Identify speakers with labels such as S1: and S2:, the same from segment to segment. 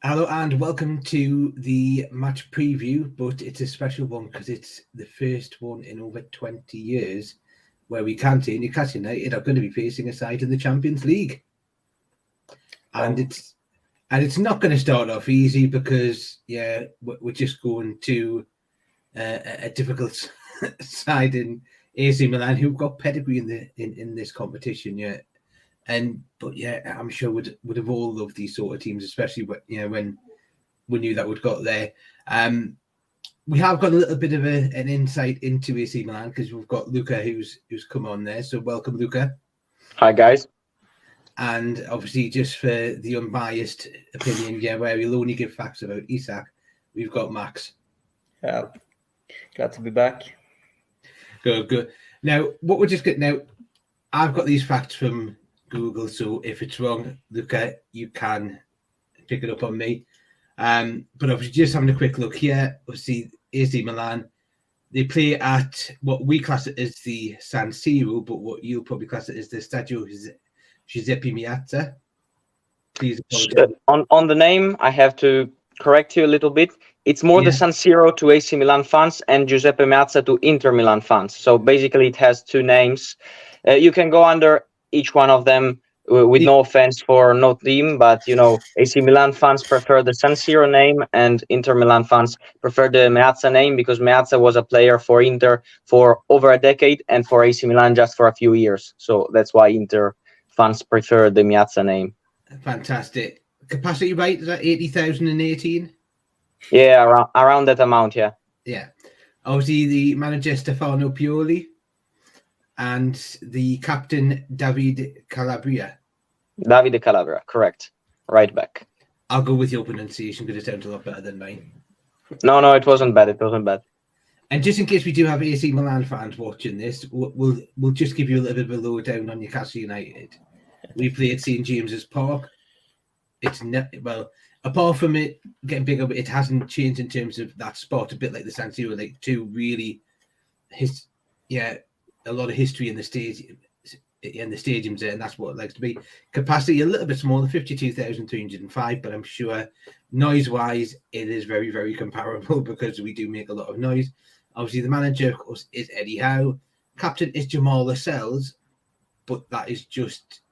S1: Hello and welcome to the match preview, but it's a special one because it's the first one in over 20 years where we can say Newcastle United are going to be facing a side in the Champions League. And it's not going to start off easy because, we're just going to a difficult side in AC Milan who've got pedigree in this competition, But I'm sure would have all loved these sort of teams, especially when we knew that we'd got there. We have got a little bit of an insight into AC Milan because we've got Luca who's come on there. So welcome, Luca.
S2: Hi, guys.
S1: And obviously, just for the unbiased opinion, where we'll only give facts about Isak, we've got Max.
S3: Yeah, glad to be back.
S1: Good. Now, what we're just getting out, I've got these facts from Google, so if it's wrong, Luca, you can pick it up on me. But obviously, just having a quick look here, obviously, AC Milan, they play at what we class it as the San Siro, but what you'll probably class it as the Stadio Giuseppe Meazza. Please apologize.
S2: On the name, I have to correct you a little bit. It's more the San Siro to AC Milan fans and Giuseppe Meazza to Inter Milan fans. So basically, it has two names. You can go under each one of them with no offense for no team, but AC Milan fans prefer the San Siro name and Inter Milan fans prefer the Meazza name because Meazza was a player for Inter for over a decade and for AC Milan just for a few years. So that's why Inter fans prefer the Meazza name.
S1: Fantastic. Capacity rate, is that 80,018?
S2: Yeah, around that amount, yeah.
S1: Yeah. Obviously, the manager Stefano Pioli and the captain Davide Calabria.
S2: Davide Calabria, correct. Right back.
S1: I'll go with your pronunciation because it sounds a lot better than mine.
S2: No, it wasn't bad.
S1: And just in case we do have AC Milan fans watching this, we'll just give you a little bit of a lowdown on Newcastle United. We play at St James's Park. It's apart from it getting bigger, it hasn't changed in terms of that spot. A bit like the San Siro, like two really, a lot of history in the stadium. In the stadiums there, and that's what it likes to be. Capacity a little bit smaller, 52,305, but I'm sure noise-wise it is very, very comparable because we do make a lot of noise. Obviously, the manager, of course, is Eddie Howe. Captain is Jamal Lascelles, but that is just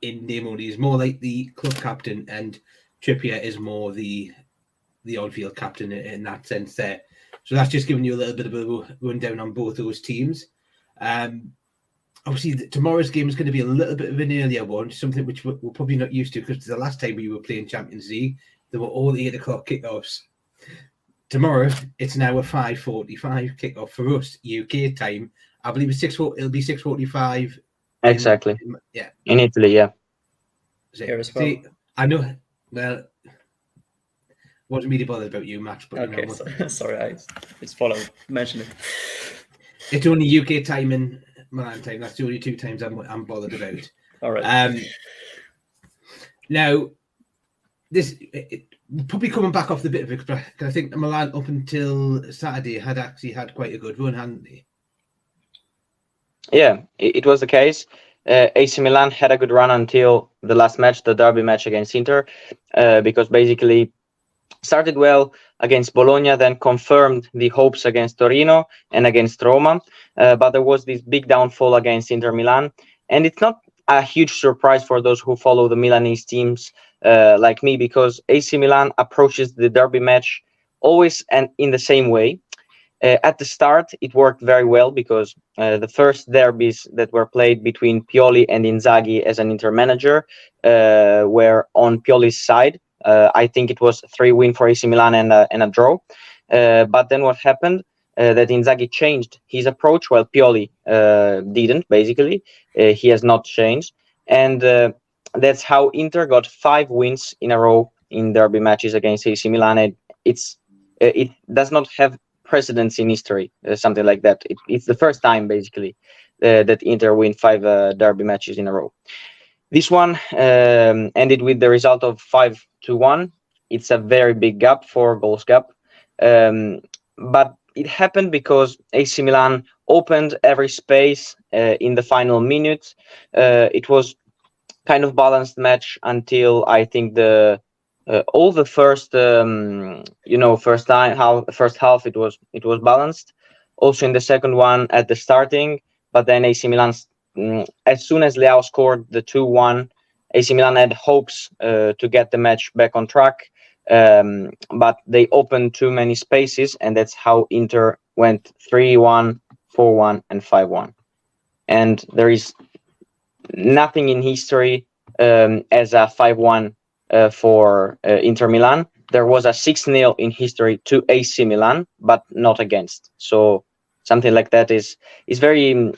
S1: in name only. He's more like the club captain, and Trippier is more the on-field captain in that sense there. So that's just giving you a little bit of a rundown on both those teams. Obviously, tomorrow's game is going to be a little bit of an earlier one, something which we're probably not used to because the last time we were playing Champions League, there were all 8 o'clock kickoffs. Tomorrow, it's now a 5:45 kickoff for us, UK time. I believe it's it'll be 6:45.
S2: Exactly.
S1: Yeah.
S2: In Italy, yeah.
S3: Here as well.
S1: I know. Well, wasn't really bothered about you, Max. But
S3: okay, sorry, I just mentioned it.
S1: It's only UK time and Milan time. That's the only two times I'm bothered about.
S3: All right.
S1: Now, probably coming back off the bit of it, because I think Milan up until Saturday had actually had quite a good run, hadn't they?
S2: Yeah, it was the case. AC Milan had a good run until the last match, the derby match against Inter, because basically started well against Bologna, then confirmed the hopes against Torino and against Roma. But there was this big downfall against Inter Milan. And it's not a huge surprise for those who follow the Milanese teams like me, because AC Milan approaches the derby match always and in the same way. At the start, it worked very well because the first derbies that were played between Pioli and Inzaghi as an Inter manager were on Pioli's side. I think it was 3-win for AC Milan and a draw. But then what happened? That Inzaghi changed his approach, while Pioli didn't, basically. He has not changed. And that's how Inter got 5 wins in a row in derby matches against AC Milan. And it does not have precedence in history, something like that. It's the first time, basically, that Inter win 5 derby matches in a row. This one ended with the result of 5-1. It's a very big gap, 4 goals gap. But it happened because AC Milan opened every space in the final minutes. It was kind of balanced match until I think the all the first first half it was balanced. Also in the second one at the starting, but then AC Milan, as soon as Leao scored the 2-1, AC Milan had hopes to get the match back on track, but they opened too many spaces, and that's how Inter went 3-1, 4-1, and 5-1. And there is nothing in history as a 5-1 for Inter Milan. There was a 6-0 in history to AC Milan, but not against. So something like that is very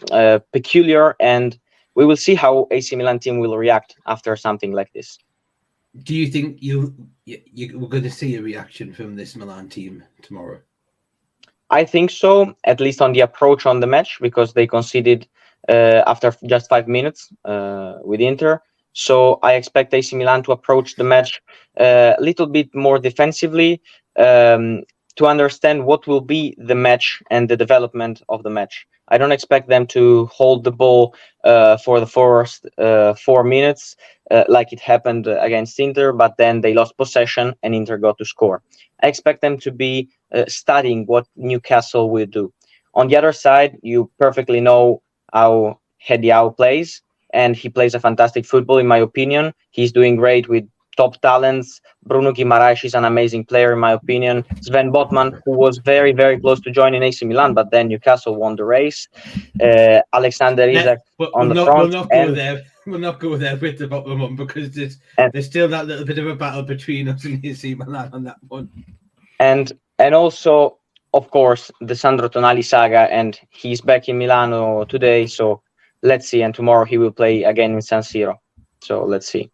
S2: peculiar, and we will see how AC Milan team will react after something like this.
S1: Do you think we're going to see a reaction from this Milan team tomorrow?
S2: I think so, at least on the approach on the match, because they conceded after just 5 minutes with Inter. So I expect AC Milan to approach the match a little bit more defensively, to understand what will be the match and the development of the match. I don't expect them to hold the ball for the first 4 minutes like it happened against Inter, but then they lost possession and Inter got to score. I expect them to be studying what Newcastle will do. On the other side, you perfectly know how Hediao plays, and he plays a fantastic football, in my opinion. He's doing great with top talents. Bruno Guimaraes is an amazing player, in my opinion. Sven Botman, who was very, very close to joining AC Milan, but then Newcastle won the race. Alexander Isak on the front.
S1: We'll not go there with the bottom one, because there's still that little bit of a battle between us and AC Milan on that one.
S2: And also, of course, the Sandro Tonali saga, and he's back in Milano today, so let's see. And tomorrow he will play again in San Siro. So let's see.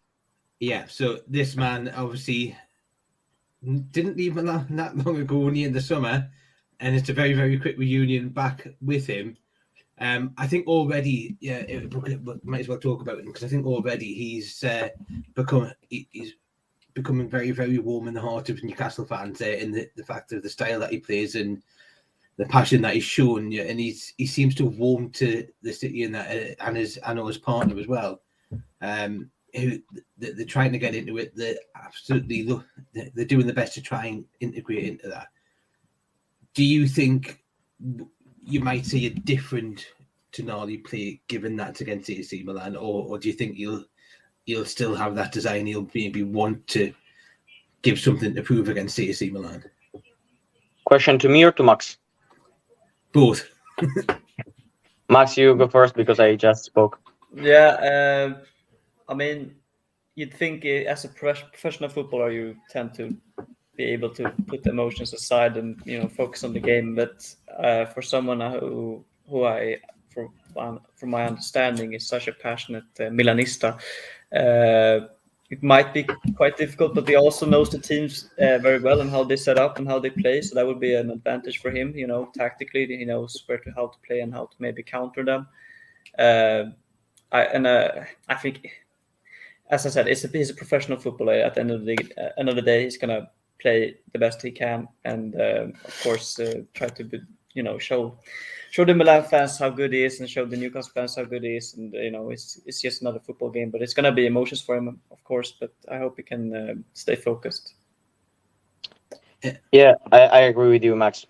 S1: Yeah, so this man obviously didn't leave Milan that long ago, only in the summer, and it's a very, very quick reunion back with him. I think already, might as well talk about him, because I think already he's becoming very, very warm in the heart of Newcastle fans in the fact of the style that he plays and the passion that he's shown, and he seems to have warmed to the city and that, and his partner as well. Who they're trying to get into it. They're doing the best to try and integrate into that. Do you think you might see a different Tonali play given that's against AC Milan, or do you think you'll still have that design? He'll maybe want to give something to prove against AC Milan.
S2: Question to me or to Max?
S1: Both.
S2: Max, you go first because I just spoke.
S3: Yeah. I mean, you'd think as a professional footballer, you tend to be able to put the emotions aside and focus on the game. But for someone who I, from my understanding, is such a passionate Milanista, it might be quite difficult. But he also knows the teams very well and how they set up and how they play. So that would be an advantage for him. Tactically, he knows how to play and how to maybe counter them. I think, as I said, he's a professional footballer. At the end of the day, he's gonna play the best he can, and of course, try to show the Milan fans how good he is, and show the Newcastle fans how good he is. And it's just another football game, but it's gonna be emotions for him, of course. But I hope he can stay focused.
S2: Yeah, I agree with you, Max.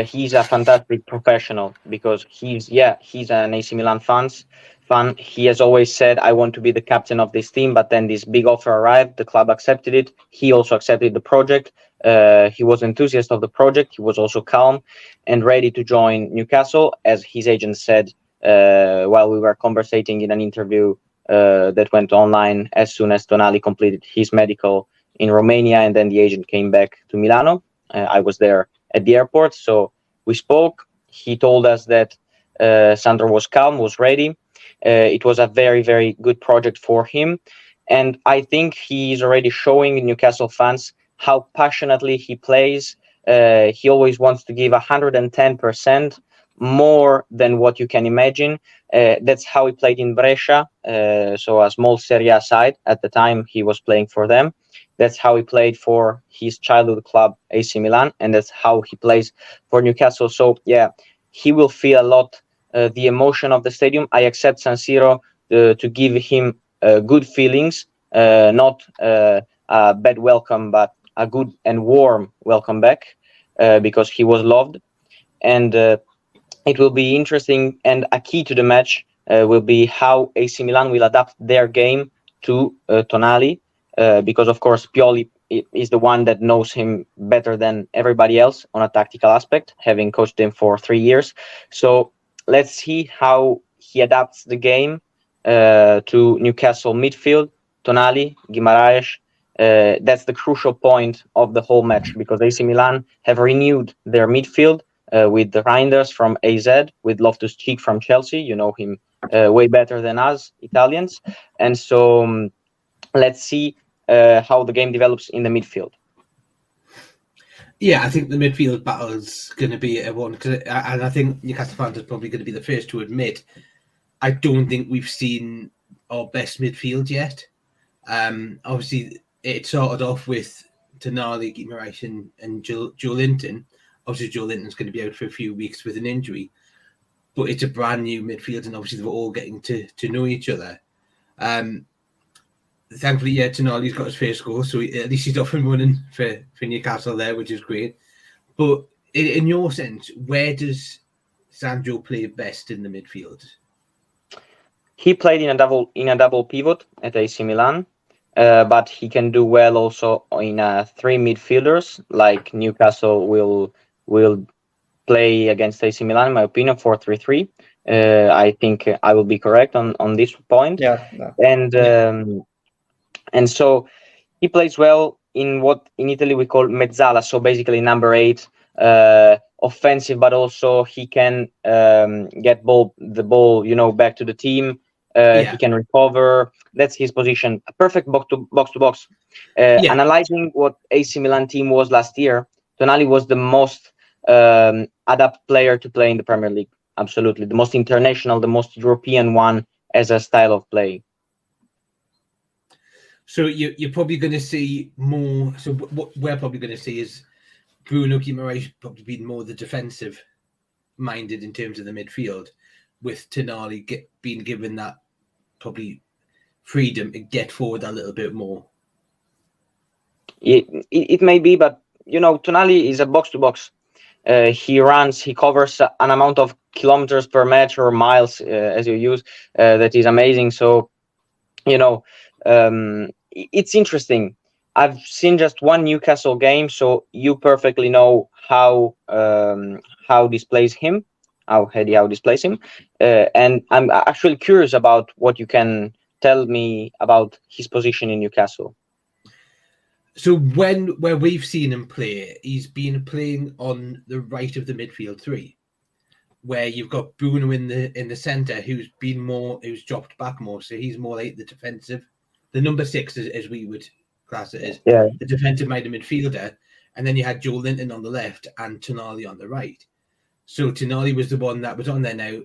S2: He's a fantastic professional because he's an AC Milan fan. He has always said, I want to be the captain of this team, but then this big offer arrived. The club accepted it. He also accepted the project. He was enthusiastic of the project. He was also calm and ready to join Newcastle, as his agent said while we were conversating in an interview that went online as soon as Tonali completed his medical in Romania, and then the agent came back to Milano. I was there at the airport, so we spoke. He told us that Sandro was calm, was ready. It was a very, very good project for him. And I think he's already showing Newcastle fans how passionately he plays. He always wants to give 110%, more than what you can imagine. That's how he played in Brescia, so a small Serie A side. At the time, he was playing for them. That's how he played for his childhood club, AC Milan, and that's how he plays for Newcastle. So, yeah, he will feel a lot the emotion of the stadium. I accept San Siro to give him good feelings, not a bad welcome, but a good and warm welcome back, because he was loved. And it will be interesting, and a key to the match will be how AC Milan will adapt their game to Tonali, because of course Pioli is the one that knows him better than everybody else on a tactical aspect, having coached him for 3 years. So let's see how he adapts the game to Newcastle midfield, Tonali, Guimaraes. That's the crucial point of the whole match, because AC Milan have renewed their midfield with the Reinders from AZ, with Loftus-Cheek from Chelsea. You know him way better than us Italians. And so let's see how the game develops in the midfield.
S1: Yeah, I think the midfield battle is going to be a one, and I think Newcastle fans are probably going to be the first to admit, I don't think we've seen our best midfield yet. Obviously, it started off with Tonali, Guimaraes, and Joe Linton. Obviously, Joe Linton's going to be out for a few weeks with an injury, but it's a brand new midfield, and obviously they're all getting to know each other. Thankfully, yeah, Tonali's got his first goal, so at least he's off and running for Newcastle there, which is great. But in your sense, where does Sandro play best in the midfield?
S2: He played in a double pivot at AC Milan, but he can do well also in 3 midfielders, like Newcastle will play against AC Milan, in my opinion, 4-3-3. I think I will be correct on this point.
S3: Yeah. No.
S2: And so he plays well in what in Italy we call mezzala, so basically number 8, offensive, but also he can get the ball, back to the team. He can recover. That's his position. A perfect box to box. Analyzing what AC Milan team was last year, Tonali was the most adapt player to play in the Premier League. Absolutely, the most international, the most European one as a style of play.
S1: So you're probably going to see more. So what we're probably going to see is Bruno Guimaraes probably being more the defensive minded in terms of the midfield, with Tonali being given that probably freedom to get forward a little bit more.
S2: It may be, but Tonali is a box to box. He runs, he covers an amount of kilometers per match or miles, as you use, that is amazing. So, it's interesting. I've seen just one Newcastle game, so you perfectly know how displays him, how displays him, and I'm actually curious about what you can tell me about his position in Newcastle.
S1: So where we've seen him play, he's been playing on the right of the midfield 3, where you've got Bruno in the centre, who's dropped back more, so he's more like the defensive, the number 6 as we would class it as, the defensive-minded midfielder, and then you had Joe Linton on the left and Tonali on the right. So Tonali was the one that was on there now.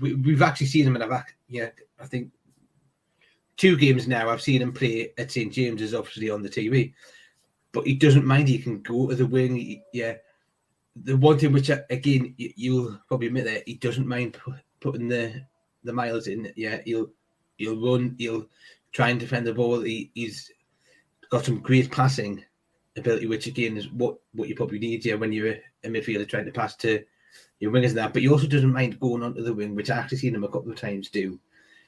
S1: We've actually seen him I think 2 games now. I've seen him play at St. James's, obviously on the TV, but he doesn't mind. He can go to the wing. The one thing which, again, you'll probably admit that he doesn't mind putting the miles in. He'll run. He'll try and defend the ball. He's got some great passing ability, which again is what you probably need when you're a midfielder trying to pass to your wingers and that. But he also doesn't mind going onto the wing, which I actually seen him a couple of times do.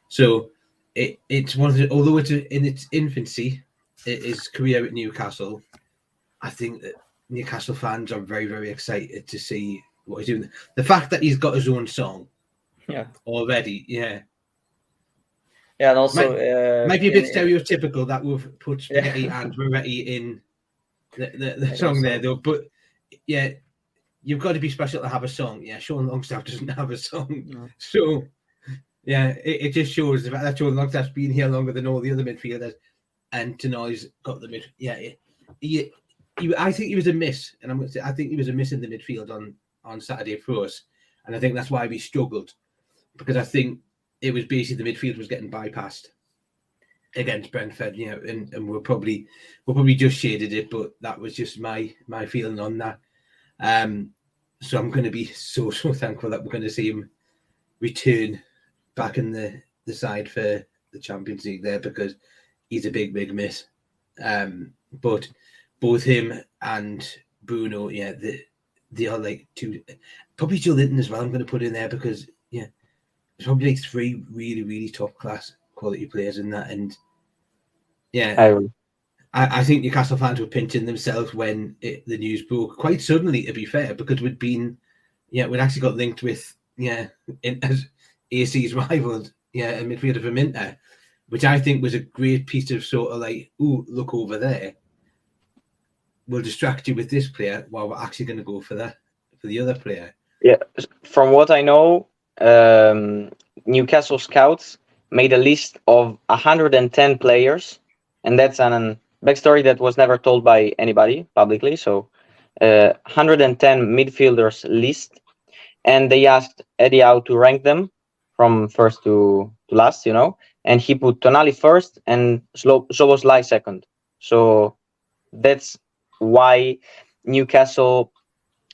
S1: So it's one of the, although it's in its infancy, his career at Newcastle, I think that Newcastle fans are very, very excited to see what he's doing. The fact that he's got his own song, already,
S3: and also
S1: might be a bit stereotypical that we've put Spaghetti and Moretti in the song there, though. But you've got to be special to have a song. Sean Longstaff doesn't have a song, so it just shows the fact that Sean Longstaff's been here longer than all the other midfielders, and Tonali's got the mid. I think he was a miss, and I'm going to say I think he was a miss in the midfield on Saturday for us, and I think that's why we struggled, because I think it was basically the midfield was getting bypassed against Brentford, and we're probably just shaded it, but that was just my feeling on that. So I'm going to be so thankful that we're going to see him return back in the side for the Champions League there, because he's a big miss. But both him and Bruno, yeah, they are like two, probably Joe Linton as well. I'm going to put in there because there's probably like three really, really top class quality players in that. And I think Newcastle fans were pinching themselves when the news broke quite suddenly, to be fair, because we'd actually got linked with as AC's rivals, a midfielder from Inter, which I think was a great piece of sort of like, ooh, look over there. We'll distract you with this player while we're actually going to go for the other player.
S2: Yeah, from what I know, Newcastle scouts made a list of 110 players, and that's an backstory that was never told by anybody publicly. So 110 midfielders list, and they asked Eddie Howe to rank them from first to last, and he put Tonali first and Szoboszlai second. So that's why Newcastle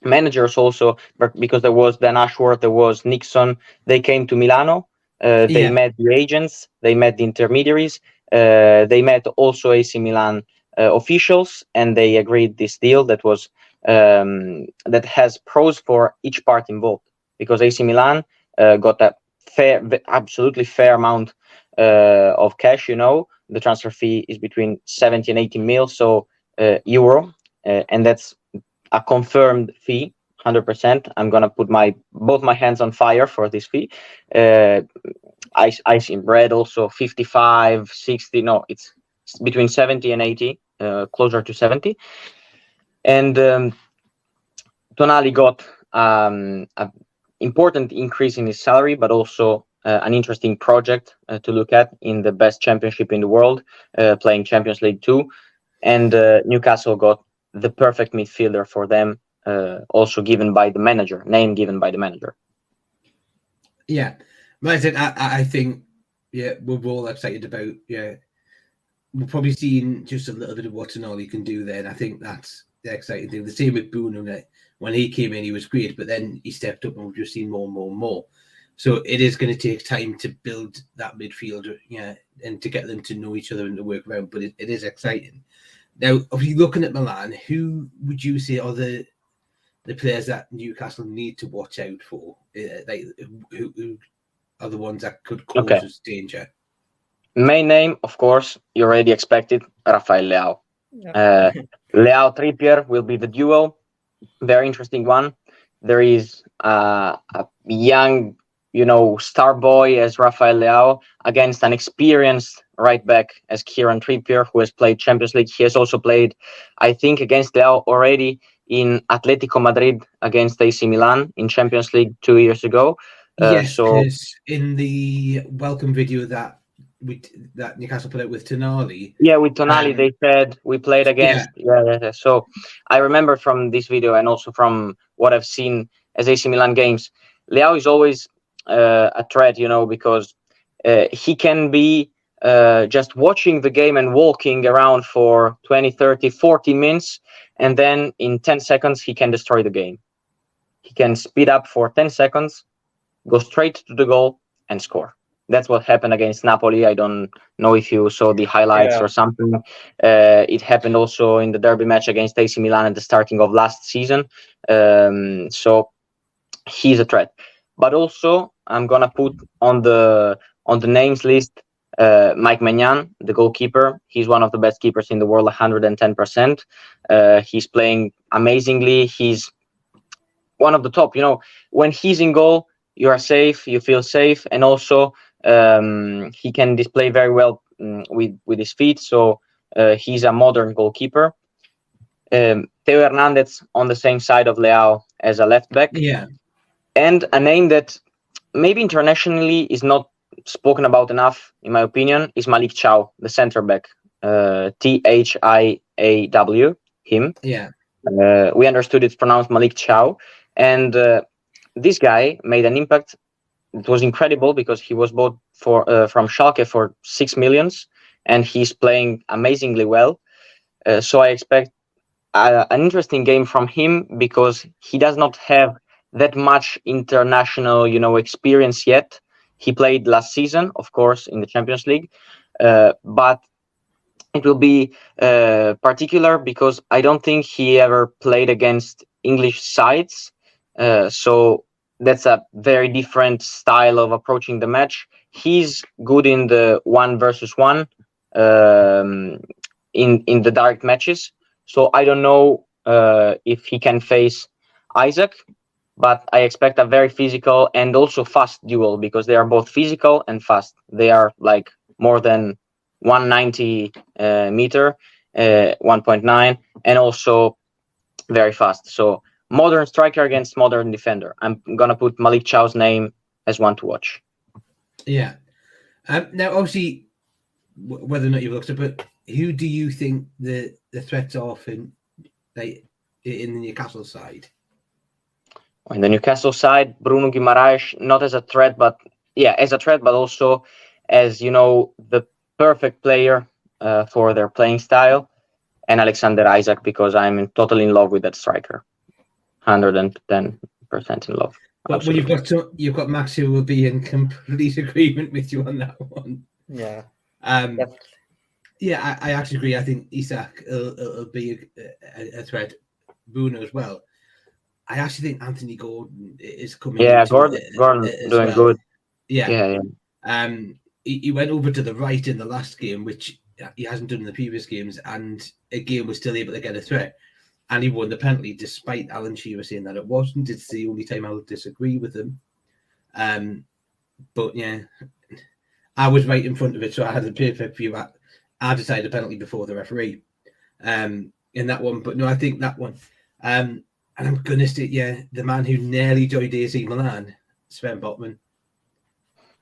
S2: managers also, because there was Dan Ashworth, there was Nixon, they came to Milano, they met the agents, they met the intermediaries, they met also AC Milan officials, and they agreed this deal that was that has pros for each part involved, because AC Milan got a absolutely fair amount of cash. The transfer fee is between 70 and 80 mil, so euro, and that's a confirmed fee, 100%. I'm gonna put both my hands on fire for this fee. I read also 55, 60. No, it's between 70 and 80, closer to 70. And Tonali got an important increase in his salary, but also an interesting project to look at in the best championship in the world, playing Champions League 2. And Newcastle got the perfect midfielder for them, also name given by the manager.
S1: Yeah, I think we're all excited about. We're probably seeing just a little bit of what Tonali can do there, and I think that's the exciting thing. The same with Bruno. When he came in, he was great, but then he stepped up, and we've just seen more and more and more. So it is going to take time to build that midfield, and to get them to know each other and to work around. But it is exciting. Now, if you're looking at Milan, who would you say are the players that Newcastle need to watch out for? Who are the ones that could cause us danger?
S2: Main name, of course, you already expected, Rafael Leao. Yeah. Leao Trippier will be the duo. Very interesting one. There is a young, star boy as Rafael Leao against an experienced right back as Kieran Trippier, who has played Champions League. He has also played, I think, against Leao already in Atletico Madrid against AC Milan in Champions League 2 years ago.
S1: Yes, because in the welcome video that Newcastle put out with Tonali.
S2: Yeah, with Tonali, they said we played against. Yeah. So I remember from this video, and also from what I've seen as AC Milan games, Leao is always a threat, because he can be just watching the game and walking around for 20, 30, 40 minutes, and then in 10 seconds, he can destroy the game. He can speed up for 10 seconds, go straight to the goal, and score. That's what happened against Napoli. I don't know if you saw the highlights or something. It happened also in the derby match against AC Milan at the starting of last season. So he's a threat. But also, I'm gonna put on the names list Mike Maignan, the goalkeeper. He's one of the best keepers in the world, 110%. He's playing amazingly. He's one of the top. When he's in goal, you are safe. You feel safe, and also he can display very well with his feet. So he's a modern goalkeeper. Theo Hernandez on the same side of Leao as a left back.
S1: Yeah.
S2: And a name that maybe internationally is not spoken about enough, in my opinion, is Malik Thiaw, the center back. Thiaw, him.
S1: Yeah.
S2: We understood it's pronounced Malik Thiaw. And this guy made an impact. It was incredible because he was bought from Schalke for 6 million, and he's playing amazingly well. So I expect an interesting game from him, because he does not have that much international, experience yet. He played last season, of course, in the Champions League, but it will be particular because I don't think he ever played against English sides. So that's a very different style of approaching the match. He's good in the 1 versus 1 in the direct matches. So I don't know if he can face Isaac, but I expect a very physical and also fast duel because they are both physical and fast. They are like more than 190 meter, 1.9, and also very fast. So modern striker against modern defender. I'm gonna put Malik Chow's name as one to watch.
S1: Yeah. Now, obviously, whether or not you've looked at it, but who do you think the threats are in the Newcastle side?
S2: On the Newcastle side, Bruno Guimaraes, not as a threat, but as a threat, but also as the perfect player for their playing style, and Alexander Isaac, because I'm totally in love with that striker, 110% in love.
S1: Well, you've got Max who will be in complete agreement with you on that one.
S3: Yeah.
S1: Yeah, I actually agree. I think Isaac will be a threat. Bruno as well. I actually think Anthony Gordon is coming.
S2: Yeah, Gordon doing good.
S1: Yeah. He went over to the right in the last game, which he hasn't done in the previous games, and again was still able to get a threat. And he won the penalty, despite Alan Shearer saying that it wasn't. It's the only time I would disagree with him. But yeah, I was right in front of it, so I had the perfect view. I decided a penalty before the referee in that one. But no, I think that one. And I'm going to say, the man who nearly joined AC Milan, Sven Botman,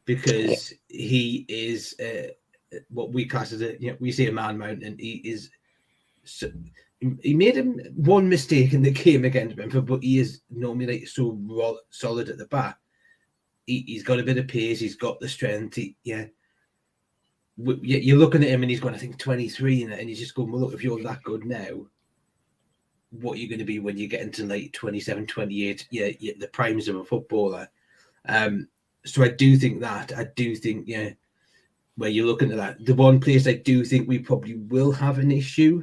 S1: because he is what we class as we say a man mountain. He is. He made him one mistake in the game against Brentford, but he is normally so solid at the back. He's got a bit of pace. He's got the strength. You're looking at him and he's got, I think, 23 in it, and he's just going, well, look, if you're that good now, what you're going to be when you get into like 27, 28, the primes of a footballer. So I do think that. I do think, where you're looking at that. The one place I do think we probably will have an issue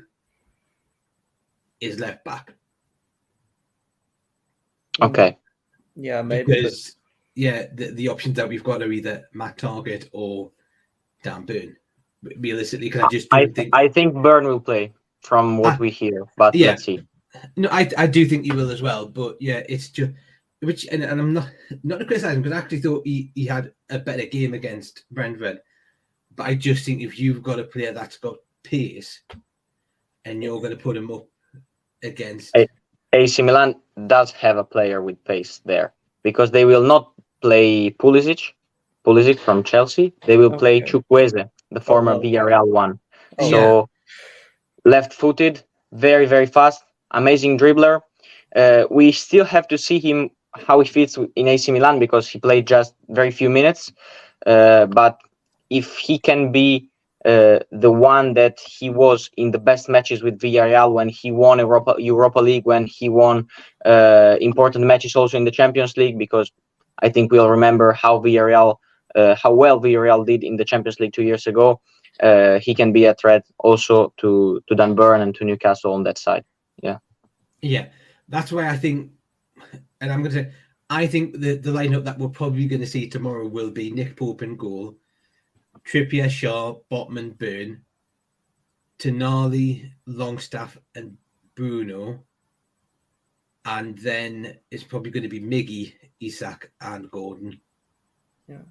S1: is left back.
S2: Okay.
S3: Yeah, maybe.
S1: Because, the options that we've got are either Matt Target or Dan Burn. Realistically, because I just don't think...
S2: I think Burn will play from what we hear, but let's see.
S1: No, I do think he will as well, but it's just... And I'm not to criticise him, because I actually thought he had a better game against Brentford. But I just think if you've got a player that's got pace and you're going to put him up against...
S2: AC Milan does have a player with pace there, because they will not play Pulisic from Chelsea. They will play Chukwueze, the former Villarreal one. So left-footed, very, very fast, amazing dribbler. We still have to see him how he fits in AC Milan, because he played just very few minutes. But if he can be the one that he was in the best matches with Villarreal, when he won Europa League, when he won important matches also in the Champions League, because I think we'll remember how well Villarreal did in the Champions League 2 years ago. He can be a threat also to Dan Burn and to Newcastle on that side.
S1: Yeah, that's why I think, and I'm going to say, I think the lineup that we're probably going to see tomorrow will be Nick Pope in goal, Trippier, Shaw, Botman, Burn, Tonali, Longstaff, and Bruno. And then it's probably going to be Miggy, Isak, and Gordon.
S3: Yeah,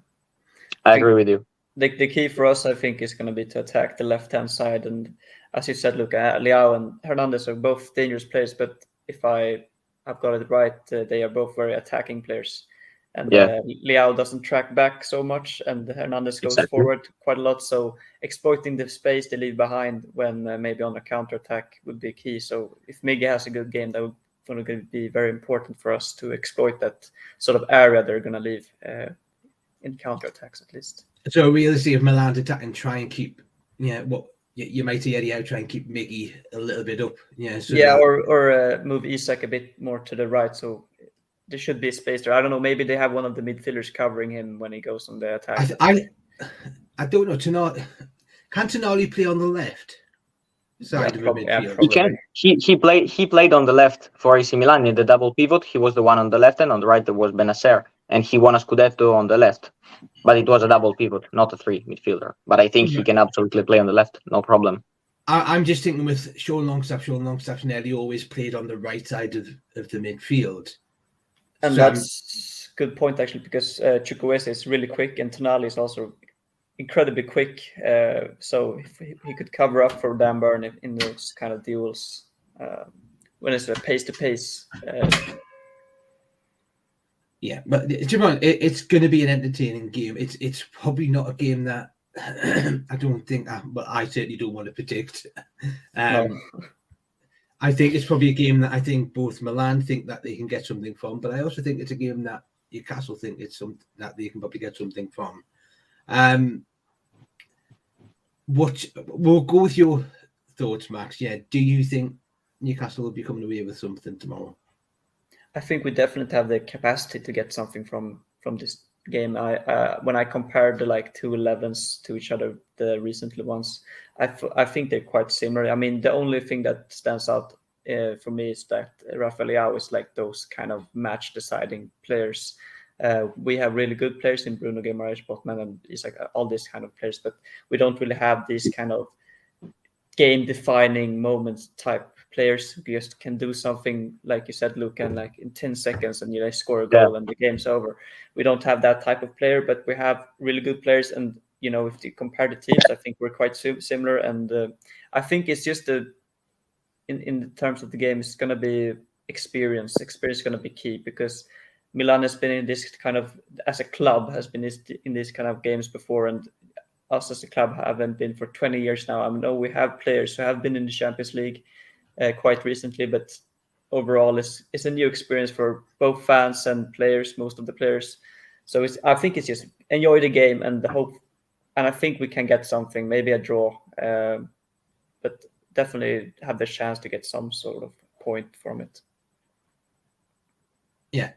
S2: I agree with you.
S3: The key for us, I think, is going to be to attack the left-hand side. And as you said, Luca, Leao and Hernandez are both dangerous players. But if I've got it right, they are both very attacking players. And Leao doesn't track back so much, and Hernandez goes forward quite a lot. So exploiting the space they leave behind when maybe on a counter-attack would be key. So if Miggy has a good game, that would going to be very important for us to exploit that sort of area they're going to leave in counter-attacks at least.
S1: So realistically, if Milan's attacking, try and keep, what you might see Eddie out, try and keep Miggy a little bit up.
S3: Or move Isak a bit more to the right. So there should be a space there. I don't know. Maybe they have one of the midfielders covering him when he goes on the attack.
S1: I don't know. Can Tonali play on the left? side of a midfield.
S2: He can. He played on the left for AC Milan in the double pivot. He was the one on the left, and on the right there was Benacer, and he won a Scudetto on the left. But it was a double pivot, not a 3 midfielder. But I think he can absolutely play on the left, no problem.
S1: I'm just thinking with Sean Longstaff's nearly always played on the right side of the midfield.
S3: And so that's a good point, actually, because Chukwueze is really quick and Tonali is also incredibly quick. So if he could cover up for Dan Burn in those kind of duels when it's a pace-to-pace.
S1: Yeah, but it's going to be an entertaining game. It's probably not a game that I don't think, but I certainly don't want to predict.
S3: No.
S1: I think it's probably a game that I think both Milan think that they can get something from, but I also think it's a game that Newcastle think it's something that they can probably get something from. We'll go with your thoughts, Max. Yeah, do you think Newcastle will be coming away with something tomorrow?
S3: I think we definitely have the capacity to get something from this game. When I compared the 2 11s to each other, the recently ones, I think they're quite similar. I mean, the only thing that stands out for me is that Rafael Leao is those kind of match deciding players. We have really good players in Bruno Guimaraes, Botman, and Isak, all these kind of players, but we don't really have these kind of game defining moments type players who just can do something, like you said, Luca, and in 10 seconds and score a goal and the game's over. We don't have that type of player, but we have really good players. And if you compare the teams, I think we're quite similar. And I think it's just in terms of the game, it's going to be experience. Experience is going to be key, because Milan has been in this kind of, as a club, has been in these kind of games before, and us as a club haven't been for 20 years now. I know we have players who have been in the Champions League quite recently, but overall it's a new experience for both fans and players, most of the players. So I think it's just enjoy the game and the hope, and I think we can get something, maybe a draw, but definitely have the chance to get some sort of point from it.
S1: Yeah.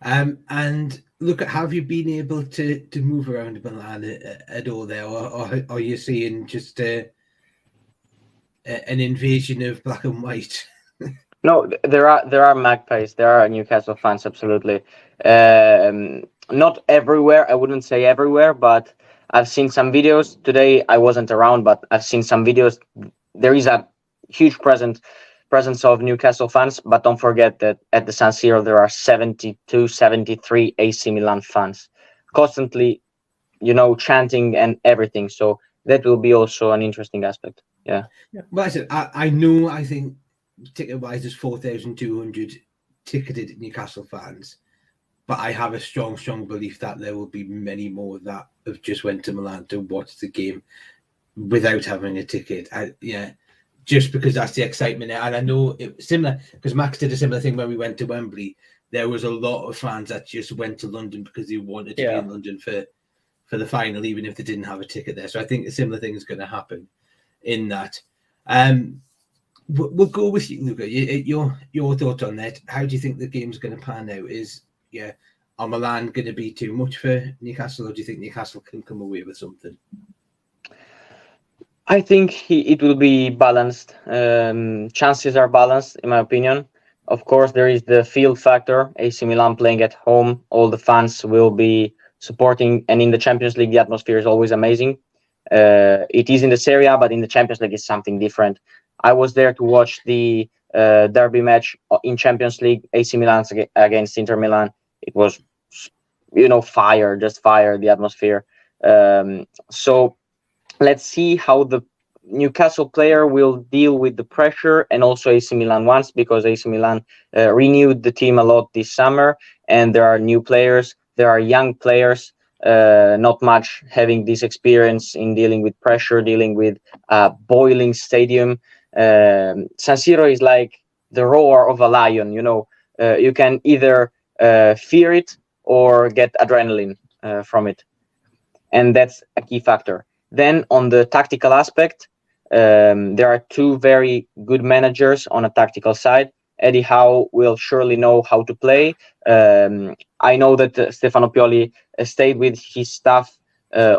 S1: And look, have you been able to move around Milan at all there, or are you seeing just an invasion of black and white?
S2: No, there are Magpies, there are Newcastle fans, absolutely. Not everywhere, I wouldn't say everywhere, but I've seen some videos. Today I wasn't around, but I've seen some videos. There is a huge presence of Newcastle fans, but don't forget that at the San Siro there are 72, 73 AC Milan fans constantly, chanting and everything. So that will be also an interesting aspect. Yeah.
S1: Well, I said, I think ticket-wise there's 4,200 ticketed Newcastle fans, but I have a strong belief that there will be many more that have just went to Milan to watch the game without having a ticket. Just because that's the excitement. And I know it was similar, because Max did a similar thing when we went to Wembley. There was a lot of fans that just went to London because they wanted to be in London for the final, even if they didn't have a ticket there. So I think a similar thing is going to happen in that. We'll go with you, Luca. Your thoughts on that. How do you think the game's going to pan out? Are Milan going to be too much for Newcastle, or do you think Newcastle can come away with something?
S2: I think it will be balanced. Chances are balanced, in my opinion. Of course, there is the field factor. AC Milan playing at home, all the fans will be supporting, and in the Champions League, the atmosphere is always amazing. It is in the Serie A, but in the Champions League, it's something different. I was there to watch the derby match in Champions League, AC Milan against Inter Milan. It was, fire, the atmosphere. So let's see how the Newcastle player will deal with the pressure, and also AC Milan wants, because AC Milan renewed the team a lot this summer, and there are new players, there are young players, not much having this experience in dealing with pressure, dealing with a boiling stadium. San Siro is like the roar of a lion, you can either fear it or get adrenaline from it, and that's a key factor. Then on the tactical aspect, there are two very good managers on a tactical side. Eddie Howe will surely know how to play. I know that Stefano Pioli stayed with his staff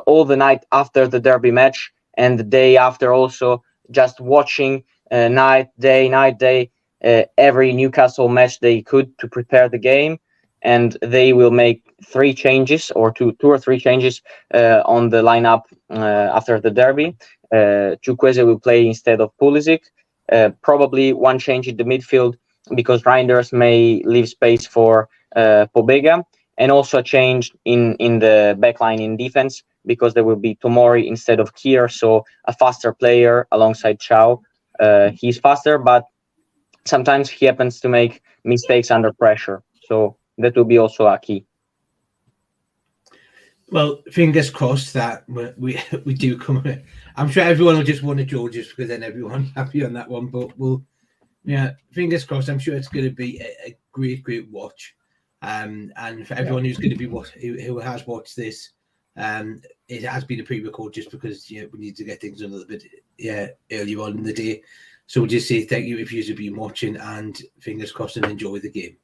S2: all the night after the derby match, and the day after also just watching night day every Newcastle match they could to prepare the game, and they will make two or three changes on the lineup after the derby. Chukwueze will play instead of Pulisic. Probably one change in the midfield because Reinders may leave space for Pobega, and also a change in the backline in defense because there will be Tomori instead of Kier, so a faster player alongside Chow. He's faster, but sometimes he happens to make mistakes under pressure, so that will be also a key.
S1: Well, fingers crossed that we do come. I'm sure everyone will just want to draw just because then everyone's happy on that one. But fingers crossed. I'm sure it's going to be a great watch. And for everyone who's going to be who has watched this, it has been a pre-record just because we need to get things a little bit earlier on in the day. So we'll just say thank you if you've been watching, and fingers crossed and enjoy the game.